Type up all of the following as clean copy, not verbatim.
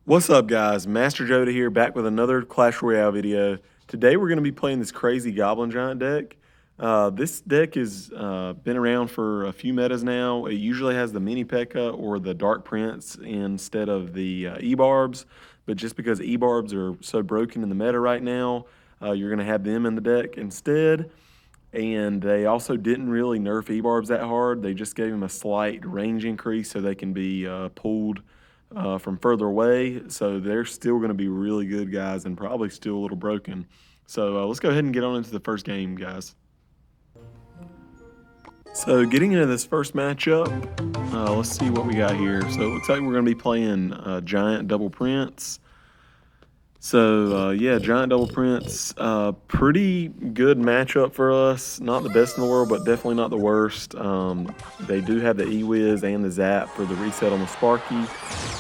What's up, guys? Master Joda here, back with another Clash Royale video. Today we're going to be playing this crazy Goblin Giant deck. This deck has been around for a few metas now. It usually has the Mini P.E.K.K.A. or the Dark Prince instead of the EBARBS, but just because EBARBS are so broken in the meta right now, you're going to have them in the deck instead. And they also didn't really nerf EBARBS that hard. They just gave them a slight range increase so they can be pulled from further away. So they're still going to be really good, guys, and probably still a little broken. So let's go ahead and get on into the first game, guys. So getting into this first matchup, let's see what we got here. So it looks like we're going to be playing Giant Double Prince. So yeah, Giant Double Prince, pretty good matchup for us. Not the best in the world, but definitely not the worst. They do have the E-Wiz and the Zap for the reset on the Sparky,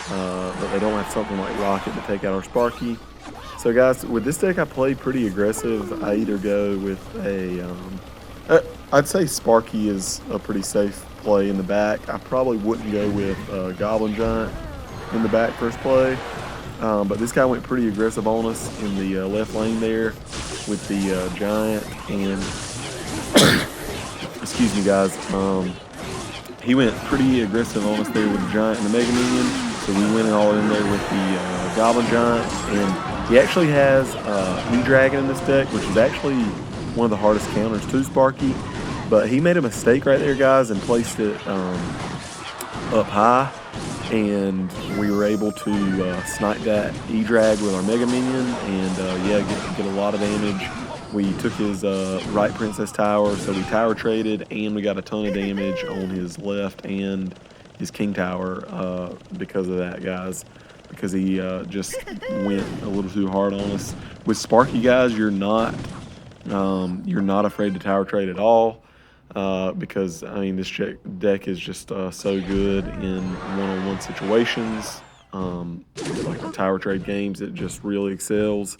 but they don't have something like Rocket to take out our Sparky. So guys, with this deck I play pretty aggressive. I either go with I'd say Sparky is a pretty safe play in the back. I probably wouldn't go with Goblin Giant in the back first play. But this guy went pretty aggressive on us in the left lane there with the Giant, and excuse me, guys, he went pretty aggressive on us there with the Giant and the Mega Minion, so we went all in there with the Goblin Giant, and he actually has E-Dragon in this deck, which is actually one of the hardest counters to Sparky, but he made a mistake right there, guys, and placed it up high, and we were able to snipe that E-Drag with our Mega Minion, and yeah, get a lot of damage. We took his right Princess Tower, so we tower traded, and we got a ton of damage on his left and his King Tower because of that, guys, because he just went a little too hard on us. With Sparky, guys, you're not afraid to tower trade at all. Because, I mean, this deck is just so good in one-on-one situations, like the tower trade games. It just really excels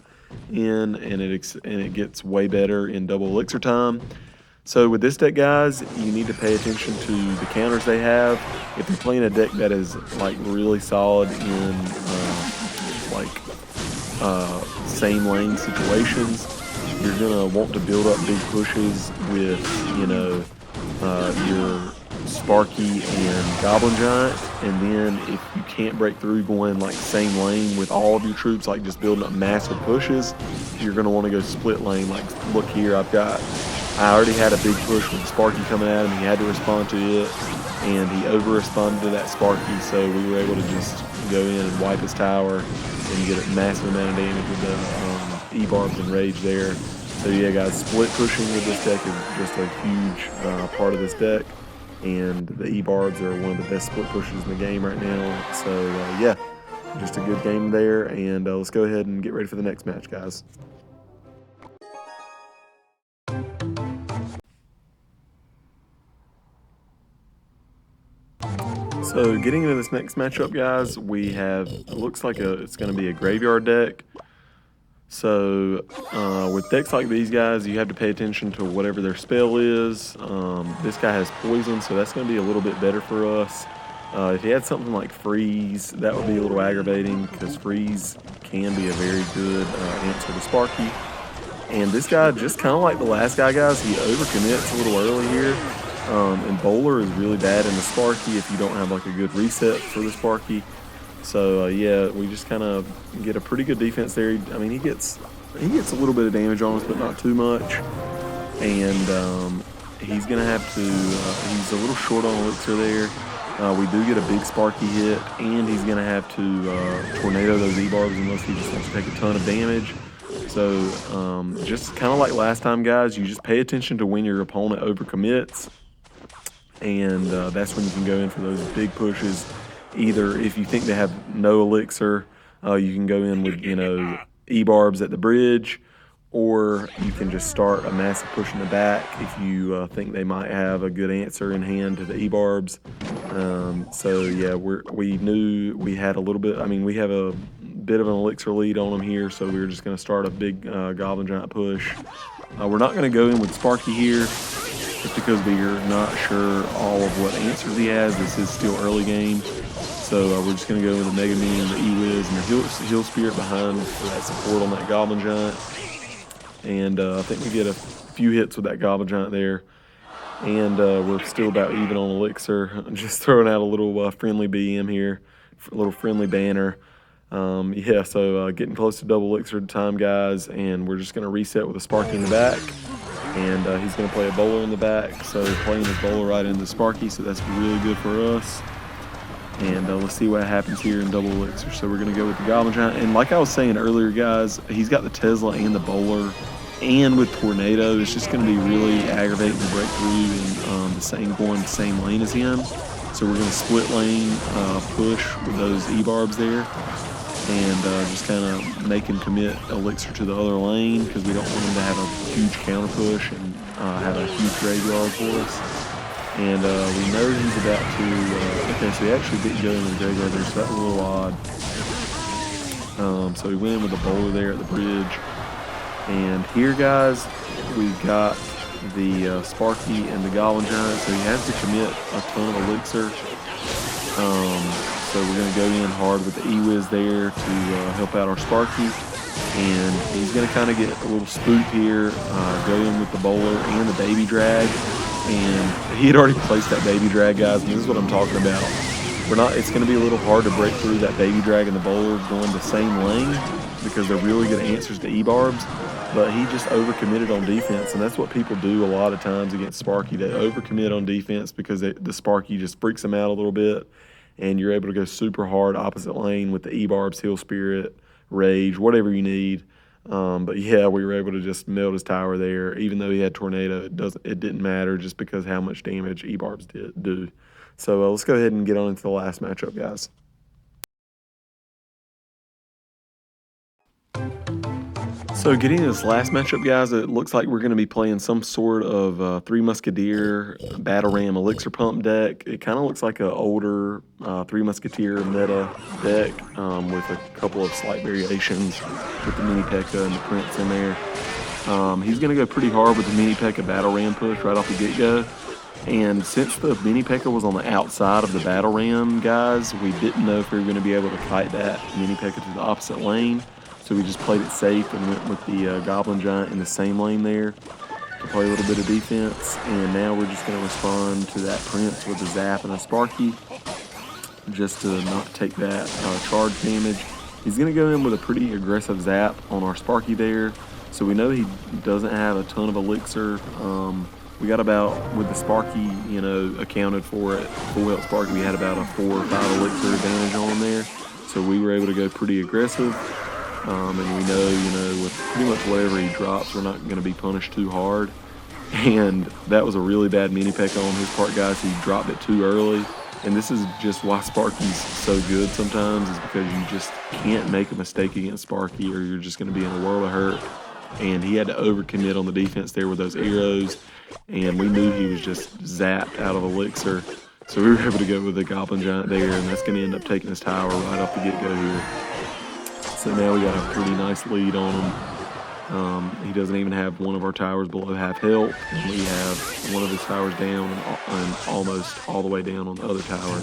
in, and it gets way better in double elixir time. So with this deck, guys, you need to pay attention to the counters they have. If you're playing a deck that is like really solid in same lane situations, you're gonna want to build up big pushes with, you know, your Sparky and Goblin Giant, and then if you can't break through going like same lane with all of your troops, like just building up massive pushes, you're gonna want to go split lane. Like, look here, I already had a big push with Sparky coming at him. He had to respond to it, and he over-responded to that Sparky, so we were able to just go in and wipe his tower and get a massive amount of damage with the E-Barbs and Rage there. So yeah, guys, split pushing with this deck is just a huge part of this deck, and the E-Barbs are one of the best split pushers in the game right now. So yeah, just a good game there, and let's go ahead and get ready for the next match, guys. So getting into this next matchup, guys, we have, it looks like it's going to be a graveyard deck. So with decks like these, guys, you have to pay attention to whatever their spell is. This guy has poison, so that's going to be a little bit better for us. If he had something like freeze, that would be a little aggravating, because freeze can be a very good answer to Sparky. And this guy, just kind of like the last guy, guys, he overcommits a little early here. And Bowler is really bad in the Sparky if you don't have like a good reset for the Sparky. So yeah, we just kind of get a pretty good defense there. I mean, he gets a little bit of damage on us, but not too much. And he's gonna have to. He's a little short on elixir there. We do get a big Sparky hit, and he's gonna have to tornado those E-Barbs unless he just wants to take a ton of damage. So just kind of like last time, guys, you just pay attention to when your opponent overcommits, and that's when you can go in for those big pushes. Either if you think they have no elixir, you can go in with, you know, E-Barbs at the bridge, or you can just start a massive push in the back if you think they might have a good answer in hand to the E-Barbs. So yeah, we knew we had a little bit. I mean, we have a bit of an elixir lead on them here, so we were just going to start a big Goblin Giant push. We're not going to go in with Sparky here, just because we're not sure all of what answers he has. This is still early game. So we're just going to go with the Mega Minion, the E-Wiz, using the heal spirit behind for that support on that Goblin Giant. And I think we get a few hits with that Goblin Giant there. And we're still about even on Elixir. Just throwing out a little friendly BM here, a little friendly banner. Yeah, so getting close to double Elixir time, guys. And we're just going to reset with a Sparky in the back. And he's going to play a bowler in the back. So playing his bowler right into the Sparky, so that's really good for us. And let's see what happens here in double Elixir. So we're going to go with the Goblin Giant. And like I was saying earlier, guys, he's got the Tesla and the bowler. And with Tornado, it's just going to be really aggravating to break through and going the same lane as him. So we're going to split lane push with those EBARBs there. And just kind of make him commit Elixir to the other lane because we don't want him to have a huge counter push and have a huge graveyard for us. And we know he's about to, okay, so he actually didn't go in the graveyard there, so that was a little odd. So we went in with the bowler there at the bridge. And here, guys, we've got the Sparky and the Goblin Giant, so he has to commit a ton of Elixir. So we're going to go in hard with the E-Wiz there to help out our Sparky. And he's going to kind of get a little spooked here, go in with the bowler and the baby drag. And he had already placed that baby drag, guys, and this is what I'm talking about. It's going to be a little hard to break through that baby drag and the bowler going the same lane because they're really good answers to EBARBs. But he just overcommitted on defense, and that's what people do a lot of times against Sparky. They overcommit on defense because the Sparky just freaks them out a little bit, and you're able to go super hard opposite lane with the EBARBs, Heal Spirit, Rage, whatever you need. But yeah, we were able to just melt his tower there. Even though he had Tornado, it didn't matter just because how much damage EBARBs do. So let's go ahead and get on into the last matchup, guys. So getting to this last matchup, guys, it looks like we're going to be playing some sort of Three Musketeer Battle Ram Elixir Pump deck. It kind of looks like an older Three Musketeer meta deck with a couple of slight variations with the Mini P.E.K.K.A. and the Prince in there. He's going to go pretty hard with the Mini P.E.K.K.A. Battle Ram push right off the get-go. And since the Mini P.E.K.K.A. was on the outside of the Battle Ram, guys, we didn't know if we were going to be able to kite that Mini P.E.K.K.A. to the opposite lane. So we just played it safe and went with the Goblin Giant in the same lane there to play a little bit of defense. And now we're just going to respond to that Prince with a Zap and a Sparky just to not take that charge damage. He's going to go in with a pretty aggressive Zap on our Sparky there. So we know he doesn't have a ton of Elixir. We got about, with the Sparky, accounted for it, full health Sparky, we had about a 4 or 5 Elixir advantage on him there. So we were able to go pretty aggressive. And we know, with pretty much whatever he drops, we're not going to be punished too hard. And that was a really bad Mini P.E.K.K.A. on his part, guys. He dropped it too early. And this is just why Sparky's so good sometimes, is because you just can't make a mistake against Sparky or you're just going to be in a world of hurt. And he had to overcommit on the defense there with those arrows. And we knew he was just zapped out of Elixir. So we were able to go with the Goblin Giant there, and that's going to end up taking his tower right off the get-go here. So now we got a pretty nice lead on him. He doesn't even have one of our towers below half health, and we have one of his towers down and almost all the way down on the other tower.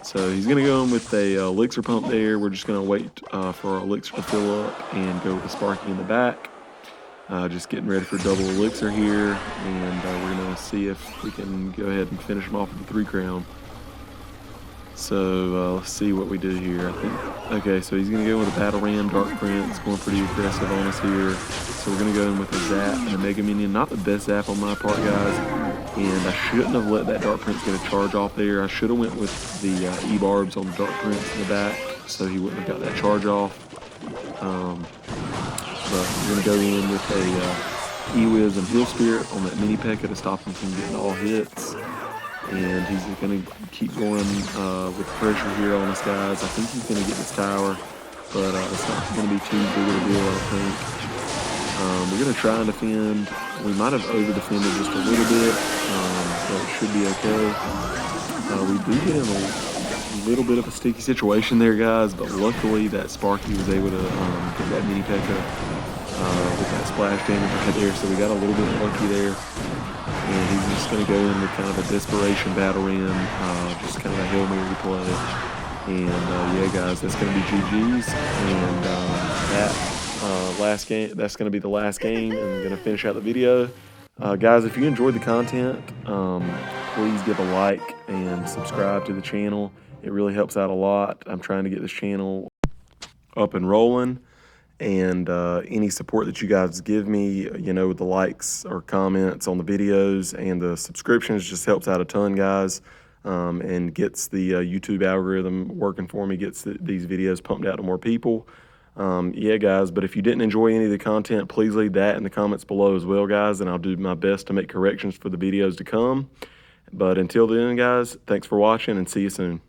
So he's going to go in with a Elixir Pump there. We're just going to wait for our Elixir to fill up and go with the Sparky in the back. Just getting ready for double Elixir here, and we're going to see if we can go ahead and finish him off with the 3-crown. So let's see what we do here. I think, okay, so he's going to go with a Battle Ram, Dark Prince, going pretty aggressive on us here. So we're going to go in with a Zap and a Mega Minion. Not the best Zap on my part, guys. And I shouldn't have let that Dark Prince get a charge off there. I should have went with the E-Barbs on the Dark Prince in the back, so he wouldn't have got that charge off. But we're going to go in with a E-Wiz and Heal Spirit on that Mini P.E.K.K.A. to stop him from getting all hits. And he's going to keep going with pressure here on us, guys. I think he's going to get this tower, but it's not going to be too big of a deal, I think. We're going to try and defend. We might have over-defended just a little bit, but it should be okay. We do get in a little bit of a sticky situation there, guys, but luckily that Sparky was able to get that Mini P.E.K.K.A. With that splash damage right there, so we got a little bit lucky there. And he's just going to go in with kind of a desperation Battle Ram, just kind of a Hail Mary play. And yeah, guys, that's going to be GG's. And that's going to be the last game. And I'm going to finish out the video. Guys, if you enjoyed the content, please give a like and subscribe to the channel. It really helps out a lot. I'm trying to get this channel up and rolling. And any support that you guys give me, with the likes or comments on the videos and the subscriptions just helps out a ton, guys, and gets the YouTube algorithm working for me, gets these videos pumped out to more people. Yeah, guys, but if you didn't enjoy any of the content, please leave that in the comments below as well, guys, and I'll do my best to make corrections for the videos to come. But until then, guys, thanks for watching and see you soon.